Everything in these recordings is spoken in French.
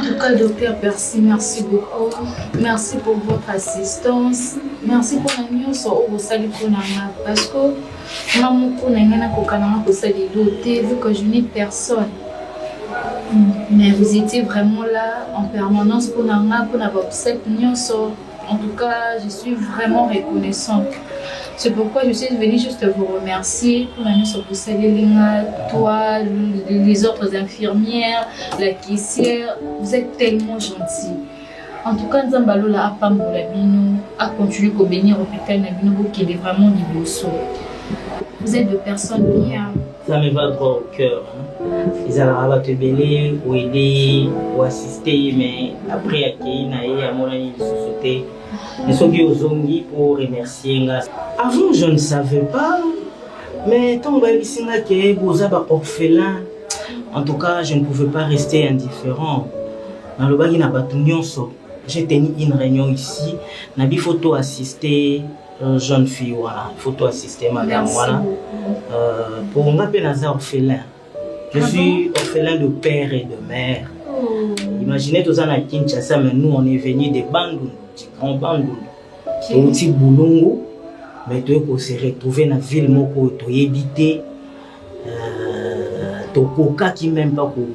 tout cas, docteur Percy, merci beaucoup. Merci pour votre assistance. Merci pour la news au Rosali Konanga. Parce que maman Konanga Kokananga Kosali doté, vu que je n'ai personne. Mais vous étiez vraiment là en permanence pour cette news. En tout cas, je suis vraiment reconnaissante. C'est pourquoi je suis venue juste vous remercier pour la news pour Salélinga, toi, les autres infirmières, la caissière. Vous êtes tellement gentils. En tout cas, Nzambalola a pas moulabino, a continué à bénir l'hôpital Nabino qui est vraiment niveau. Vous êtes de personnes bien. Ça me va droit au cœur. Ils allaient te béler, ou aider, ou assister, mais après, il y a mon ami de société. Ils sont venus aux Zongi pour remercier. Avant, je ne savais pas, mais tant que je suis orphelin, en tout cas, je ne pouvais pas rester indifférent. Dans le bagage, j'ai tenu une réunion ici, il faut assister jeune fille, il faut assister madame. Pour moi, je suis orphelin. Je suis orphelin de père et de mère. Imaginez tous à Kinshasa, mais nous on est venus des Bandundu, du grand Bandundu. Au petit Boulongo, mais tu peux se retrouver dans la ville moko, tu habité, tu coca qui même pas pour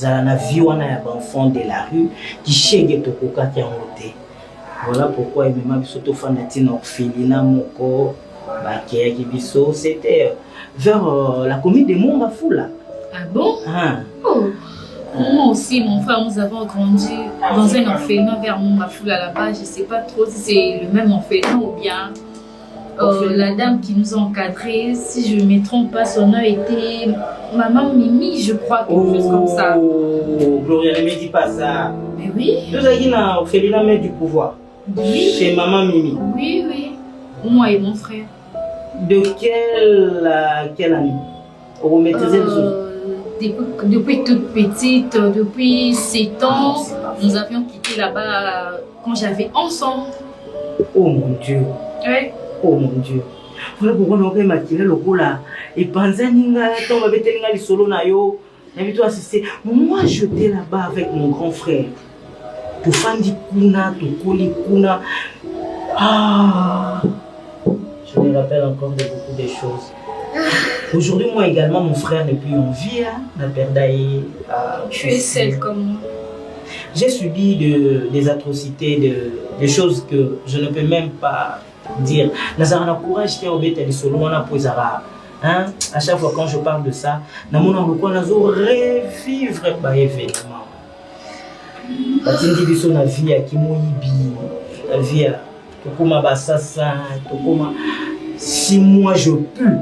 la vie on a enfant de la rue qui chèque tu coca qui a monté. Voilà pourquoi il m'a surtout fanatique orphelinat moko, baké qui biso, c'était vers la commune de Montbafoula. Ah bon? Oh. Moi aussi, mon frère, nous avons grandi dans un orphelinat vers Montbafoula là-bas. Je ne sais pas trop si c'est le même orphelinat ou bien la dame qui nous a encadrés, si je ne me trompe pas, son nom était Maman Mimi, je crois, quelque chose comme ça. Oh, Gloria, ne me dis pas ça. Mais oui. Nous avons un orphelinat mais du pouvoir. Oui. Chez Maman Mimi. Oui, oui. Moi et mon frère. De quelle année? Vous maîtrisez le son? Depuis toute petite, depuis 7 ans, nous avions quitté là-bas quand j'avais 11 ans. Oh mon Dieu. Oui. Oh mon Dieu. Voilà pourquoi on a maquillé le coup là. Et Panzaninga, on va mettre les solo na yo. Assister. Moi, j'étais là-bas avec mon grand frère. Pour Fandi Kuna, pour Koli Kuna. Ah. Je me rappelle encore de beaucoup de choses. Aujourd'hui, moi également, mon frère n'est plus en vie. La perdaï. Tu es seule comme moi. J'ai subi des atrocités, des choses que je ne peux même pas dire. Nazarana courage qui a obéi à solo, à chaque fois quand je parle de ça, namona beaucoup nazo revivre par événement. Batindi biso na vie à Kimoyibi, la vie à Tokoma Basasa, Tokoma. Si moi je peux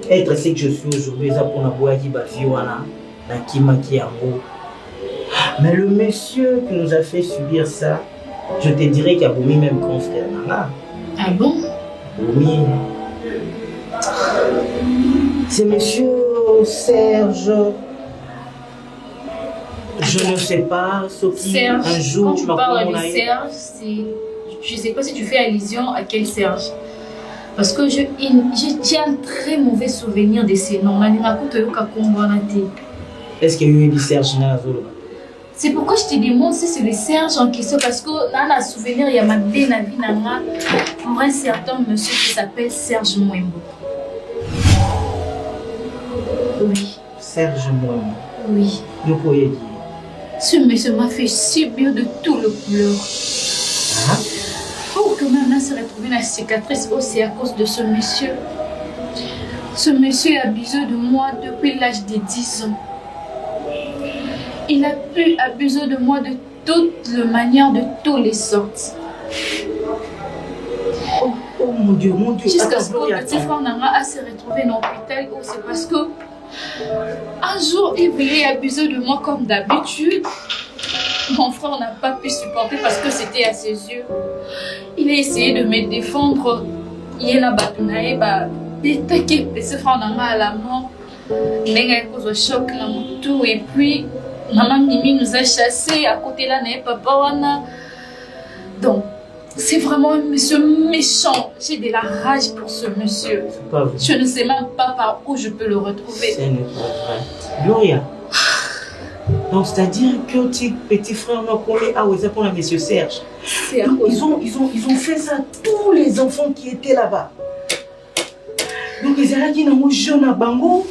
être ce que je suis aujourd'hui, ça pour na boya qui bavi wana na kima ki yango. Mais le monsieur qui nous a fait subir ça, je te dirais qu'il y a Boumi même grand frère Nana. Ah bon? Boumi. C'est monsieur Serge. Je ne sais pas ce qui Serge, un jour quand tu parles de Serge, je ne sais pas si tu fais allusion à quel Serge. Parce que j'ai un très mauvais souvenir de ces noms. Est-ce qu'il y a eu Serge Nazolo? C'est pourquoi je te demande si c'est le Serge en question. Parce que dans le souvenir, il y a ma vie pour un certain monsieur qui s'appelle Serge Mwembo. Oui. Serge Mwembo. Oui. Vous pourriez dire. Ce monsieur m'a fait subir de tout le pleurs. Hein? Pour que maintenant se retrouve la cicatrice aussi à cause de ce monsieur. Ce monsieur a abusé de moi depuis l'âge de 10 ans. Il a pu abuser de moi de toutes les manières, de toutes les sortes. Oh mon Dieu, mon Dieu. Jusqu'à ce que le petit frère Nanga se retrouvé dans l'hôpital, c'est parce que un jour il voulait abuser de moi comme d'habitude. Mon frère n'a pas pu supporter parce que c'était à ses yeux. Il a essayé de me défendre. Il est là-bas, il a attaqué le petit frère Nanga à la mort. Il a causé un choc dans mon tout et puis Maman Mimi nous a chassés à côté là, papa wana. Donc, c'est vraiment un monsieur méchant. J'ai de la rage pour ce monsieur. Je ne sais même pas par où je peux le retrouver. C'est pas vrai. Gloria, Donc, c'est-à-dire que tes petits frères m'ont collé à Oueza pour M. Serge. Donc, ils ont fait ça, tous les enfants qui étaient là-bas. Donc, ils étaient là, ils jeune à Bango.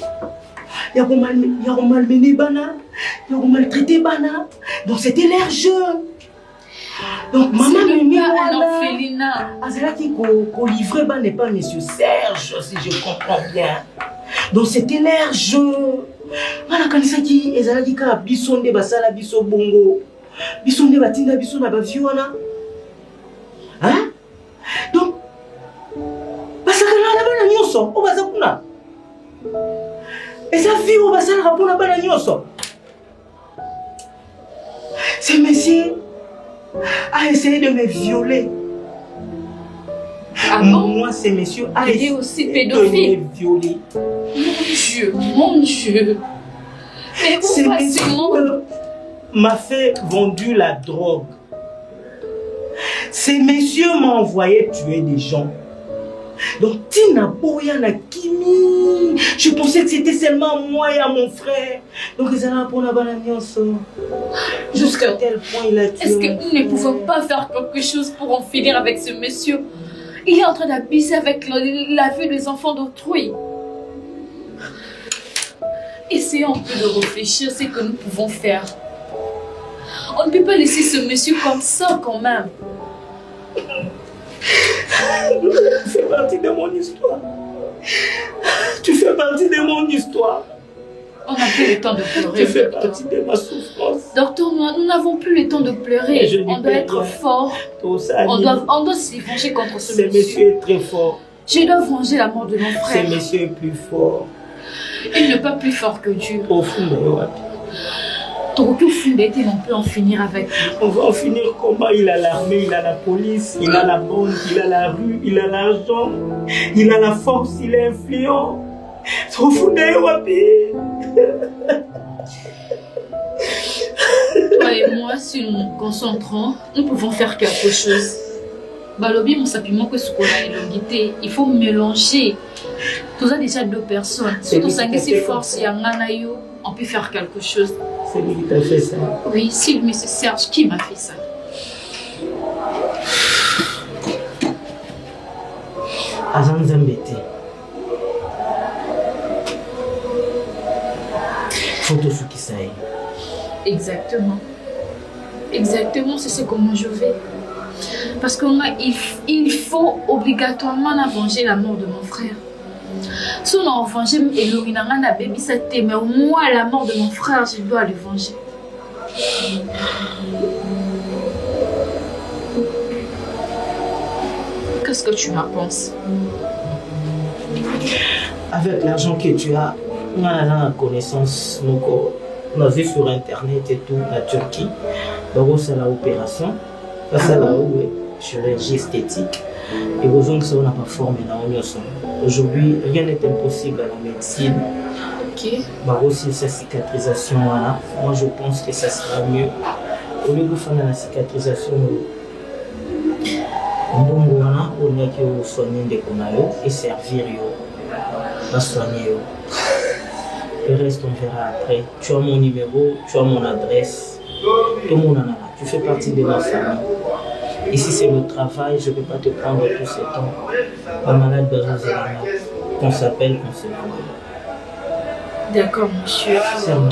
Ils ont malmené Bana, ils ont maltraité Bana. Donc, c'était leur jeu. Donc, maman me met là. Azalaki qu'on livrait Bana n'est pas M. Serge, si je comprends bien. Donc, c'était leur jeu. Voilà, quand ils ezalaki ka bisonde basala biso bongo. Bisonde batinda biso na baviwana. Hein? Donc, basakana na bana nyonso, o bazakuna. Et ça vie au basala rapona bana nyonso. Ce monsieur a essayé de me violer. Ah bon? Moi, ce monsieur a essayé aussi de me violer. Mon Dieu. Mais ce pourquoi monsieur m'a fait vendu la drogue. Ces messieurs m'ont envoyé tuer des gens. Donc, Tina Boya na Kimi. Je pensais que c'était seulement moi et à mon frère. Donc, ils allaient pour la banane. Jusqu'à tel point il a tué. Est-ce que nous ne pouvons pas faire quelque chose pour en finir avec ce monsieur? Il est en train d'abusser avec la vue des enfants d'autrui. Essayons un peu de réfléchir ce que nous pouvons faire. On ne peut pas laisser ce monsieur comme ça quand même. Tu fais partie de mon histoire. Tu fais partie de mon histoire. On n'a plus le temps de pleurer. Tu fais partie de ma souffrance. Docteur, nous n'avons plus le temps de pleurer. On doit être fort. On doit s'y venger contre ce monsieur. Ce monsieur est très fort. Je dois venger la mort de mon frère. Ce monsieur est plus fort. Il n'est pas plus fort que Dieu. Au fond de l'Europe. Donc, au fond d'été, on peut en finir avec lui. On va en finir comment? Il a l'armée, il a la police, il a la banque, il a la rue, il a l'argent, il a la force, il est influent. Au fond de l'Europe. Toi et moi, si nous nous concentrons, nous pouvons faire quelque chose. Balobi, mon sapiment que ce qu'on a élongité, il faut mélanger. Tout ça déjà deux personnes. Si tout ça c'est force, on peut faire quelque chose. C'est lui qui t'a fait ça. Oui, c'est le monsieur Serge qui m'a fait ça. Azan Zambete. Photo Fukisaï. Exactement. Exactement, c'est ce que moi je vais. Parce qu'il faut obligatoirement venger la mort de mon frère. Si on a vengé Elorinanga baby mais moi la mort de mon frère, je dois le venger. Qu'est-ce que tu en penses? Avec l'argent que tu as, on a la connaissance, on a vu sur internet et tout, la Turquie. Donc c'est l'opération, c'est la chirurgie esthétique. Et aux hommes, on n'a pas formé dans aujourd'hui, rien n'est impossible à la médecine. Ok. Bah aussi sa cicatrisation, voilà. Moi je pense que ça sera mieux. Au lieu de faire la cicatrisation, on a que soigner des conayo et servir yo, va soigner yo. Le reste on verra après. Tu as mon numéro, tu as mon adresse, tout le monde en a. Tu fais partie de ma famille. Et si c'est le travail, je ne peux pas te prendre tout ce temps. Pas malade besoin qu'on s'appelle, qu'on se voit. D'accord, monsieur. C'est bon.